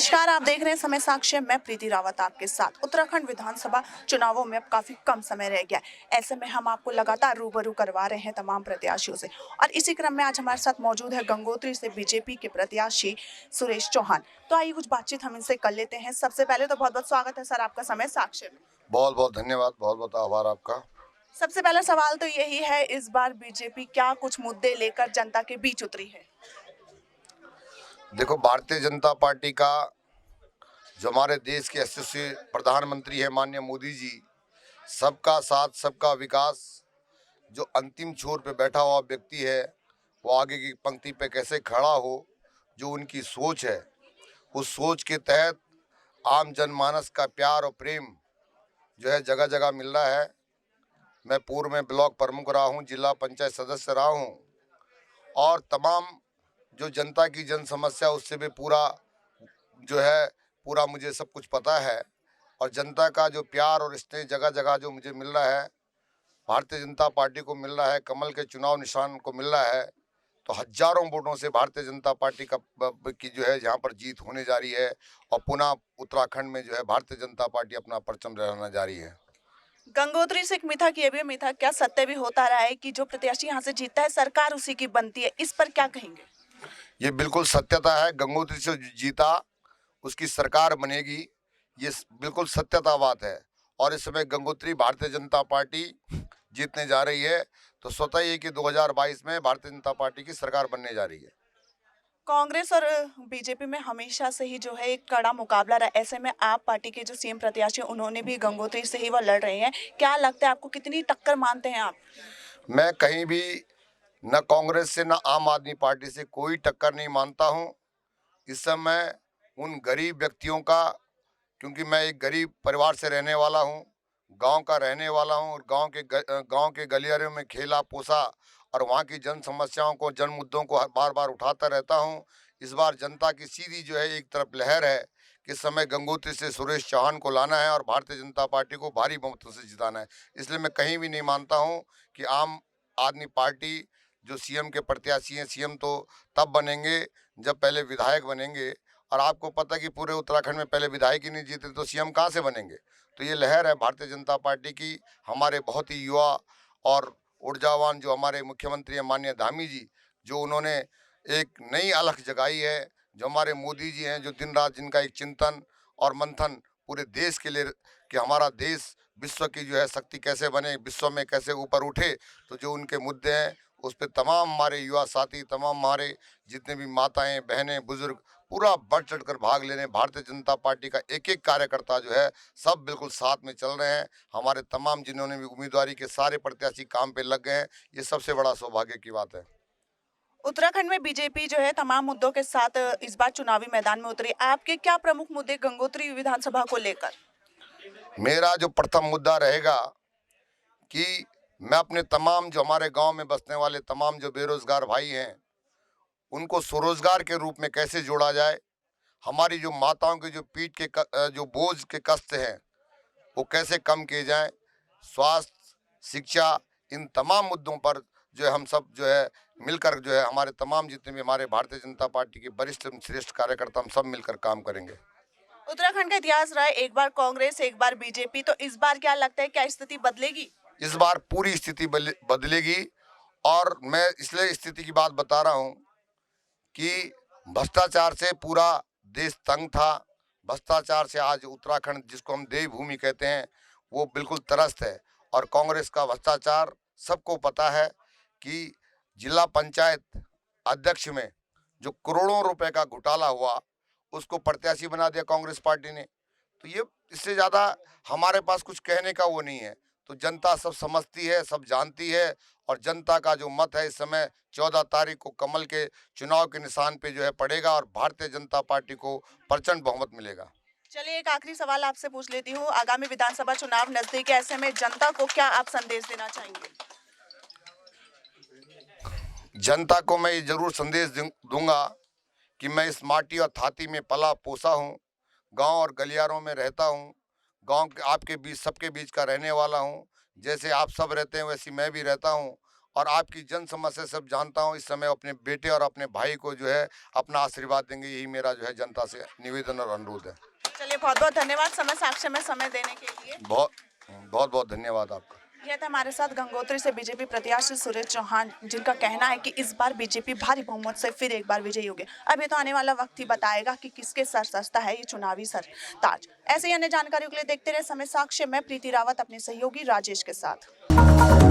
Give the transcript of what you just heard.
नमस्कार, आप देख रहे हैं समय साक्ष्य। मैं प्रीति रावत आपके साथ। उत्तराखंड विधानसभा चुनावों में अब काफी कम समय रह गया है। ऐसे में हम आपको लगातार रूबरू करवा रहे हैं तमाम प्रत्याशियों से, और इसी क्रम में आज हमारे साथ मौजूद है गंगोत्री से बीजेपी के प्रत्याशी सुरेश चौहान। तो आइए कुछ बातचीत हम इनसे कर लेते हैं। सबसे पहले तो बहुत बहुत स्वागत है सर आपका समय साक्ष्य में। बहुत बहुत धन्यवाद, बहुत बहुत आभार आपका। सबसे पहला सवाल तो यही है, इस बार बीजेपी क्या कुछ मुद्दे लेकर जनता के बीच उतरी है? देखो, भारतीय जनता पार्टी का जो हमारे देश के यशस्वी प्रधानमंत्री है माननीय मोदी जी, सबका साथ सबका विकास, जो अंतिम छोर पे बैठा हुआ व्यक्ति है वो आगे की पंक्ति पे कैसे खड़ा हो, जो उनकी सोच है, उस सोच के तहत आम जनमानस का प्यार और प्रेम जो है जगह जगह मिल रहा है। मैं पूर्व में ब्लॉक प्रमुख रहा हूँ, जिला पंचायत सदस्य रहा हूँ, और तमाम जो जनता की जन समस्या उससे भी जो है पूरा मुझे सब कुछ पता है। और जनता का जो प्यार और स्नेह जगह जगह जो मुझे मिल रहा है, भारतीय जनता पार्टी को मिल रहा है, कमल के चुनाव निशान को मिल रहा है, तो हजारों वोटों से भारतीय जनता पार्टी की जो है यहाँ पर जीत होने जा रही है। और पुनः उत्तराखंड में जो है भारतीय जनता पार्टी अपना परचम लहराना जा रही है। गंगोत्री से एक मिथा की भी मिथा, क्या सत्य भी होता रहा है कि जो प्रत्याशी यहाँ से जीतता है सरकार उसी की बनती है? इस पर क्या कहेंगे? ये बिल्कुल सत्यता है। गंगोत्री से जीता उसकी सरकार बनेगी, ये बिल्कुल सत्यता बात है। और इस समय गंगोत्री भारतीय जनता पार्टी जीतने जा रही है, तो स्वतः ही कि 2022 में भारतीय जनता पार्टी की सरकार बनने जा रही है। कांग्रेस और बीजेपी में हमेशा से ही जो है एक कड़ा मुकाबला रहा। ऐसे में आप पार्टी के जो सीएम प्रत्याशी उन्होंने भी गंगोत्री से ही वो लड़ रहे हैं, क्या लगता है आपको, कितनी टक्कर मानते हैं आप? मैं कहीं भी न कांग्रेस से न आम आदमी पार्टी से कोई टक्कर नहीं मानता हूँ। इस समय उन गरीब व्यक्तियों का, क्योंकि मैं एक गरीब परिवार से रहने वाला हूँ, गांव का रहने वाला हूँ, और गांव के गलियारे में खेला पोसा, और वहाँ की जन समस्याओं को, जन मुद्दों को बार बार उठाता रहता हूँ। इस बार जनता की सीधी जो है एक तरफ लहर है कि इस समय गंगोत्री से सुरेश चौहान को लाना है और भारतीय जनता पार्टी को भारी बहुमतों से जिताना है। इसलिए मैं कहीं भी नहीं मानता हूँ कि आम आदमी पार्टी जो सीएम के प्रत्याशी हैं, सीएम तो तब बनेंगे जब पहले विधायक बनेंगे। और आपको पता है कि पूरे उत्तराखंड में पहले विधायक ही नहीं जीते तो सीएम कहाँ से बनेंगे। तो ये लहर है भारतीय जनता पार्टी की। हमारे बहुत ही युवा और ऊर्जावान जो हमारे मुख्यमंत्री हैं माननीय धामी जी, जो उन्होंने एक नई अलख जगाई है, जो हमारे मोदी जी हैं, जो दिन रात जिनका एक चिंतन और मंथन पूरे देश के लिए कि हमारा देश विश्व की जो है शक्ति कैसे बने, विश्व में कैसे ऊपर उठे, तो जो उनके मुद्दे हैं उस पर तमाम हमारे युवा साथी, तमाम हमारे जितने भी माताएं बहनें बुजुर्ग पूरा बढ़ चढ़ कर भाग ले रहे हैं। भारतीय जनता पार्टी का एक एक कार्यकर्ता जो है सब बिल्कुल साथ में चल रहे हैं। हमारे तमाम जिन्होंने भी उम्मीदवारी के सारे प्रत्याशी काम पे लग गए हैं, ये सबसे बड़ा सौभाग्य की बात है। उत्तराखंड में बीजेपी जो है तमाम मुद्दों के साथ इस बार चुनावी मैदान में उतरी। आपके क्या प्रमुख मुद्दे गंगोत्री विधानसभा को लेकर? मेरा जो प्रथम मुद्दा रहेगा कि मैं अपने तमाम जो हमारे गांव में बसने वाले तमाम जो बेरोजगार भाई हैं उनको स्वरोजगार के रूप में कैसे जोड़ा जाए। हमारी जो माताओं के जो पीठ के जो बोझ के कष्ट हैं वो कैसे कम किए जाएं। स्वास्थ्य, शिक्षा, इन तमाम मुद्दों पर जो है हम सब जो है मिलकर जो है हमारे तमाम जितने भी हमारे भारतीय जनता पार्टी के वरिष्ठ एवं श्रेष्ठ कार्यकर्ता हम सब मिलकर काम करेंगे। उत्तराखंड का इतिहास रहा है, एक बार कांग्रेस एक बार बीजेपी, तो इस बार क्या लगता है, क्या स्थिति बदलेगी? इस बार पूरी स्थिति बदलेगी। और मैं इसलिए स्थिति की बात बता रहा हूँ कि भ्रष्टाचार से पूरा देश तंग था। भ्रष्टाचार से आज उत्तराखंड, जिसको हम देवभूमि कहते हैं, वो बिल्कुल त्रस्त है। और कांग्रेस का भ्रष्टाचार सबको पता है कि जिला पंचायत अध्यक्ष में जो करोड़ों रुपए का घोटाला हुआ, उसको प्रत्याशी बना दिया कांग्रेस पार्टी ने। तो ये इससे ज़्यादा हमारे पास कुछ कहने का वो नहीं है। तो जनता सब समझती है, सब जानती है। और जनता का जो मत है इस समय 14 तारीख को कमल के चुनाव के निशान पे जो है पड़ेगा और भारतीय जनता पार्टी को प्रचंड बहुमत मिलेगा। चलिए एक आखिरी सवाल आपसे पूछ लेती हूँ। आगामी विधानसभा चुनाव नजदीक है, ऐसे में जनता को क्या आप संदेश देना चाहेंगे? जनता को मैं ये जरूर संदेश दूंगा कि मैं इस माटी और थाती में पला पोसा हूँ, गांव और गलियारों में रहता हूँ, गांव के आपके बीच सबके बीच का रहने वाला हूँ। जैसे आप सब रहते हैं वैसे मैं भी रहता हूँ। और आपकी जन समस्या सब जानता हूँ। इस समय अपने बेटे और अपने भाई को जो है अपना आशीर्वाद देंगे, यही मेरा जो है जनता से निवेदन और अनुरोध है। चलिए, बहुत बहुत धन्यवाद समय साक्ष्य में समय देने के लिए। बहुत बहुत बहुत धन्यवाद आपका। यह था हमारे साथ गंगोत्री से बीजेपी प्रत्याशी सुरेश चौहान, जिनका कहना है कि इस बार बीजेपी भारी बहुमत से फिर एक बार विजयी होगी। अब ये तो आने वाला वक्त ही बताएगा कि किसके सर सजता है ये चुनावी सरताज। ऐसे ही अन्य जानकारियों के लिए देखते रहे समय साक्ष्य। मैं प्रीति रावत अपने सहयोगी राजेश के साथ।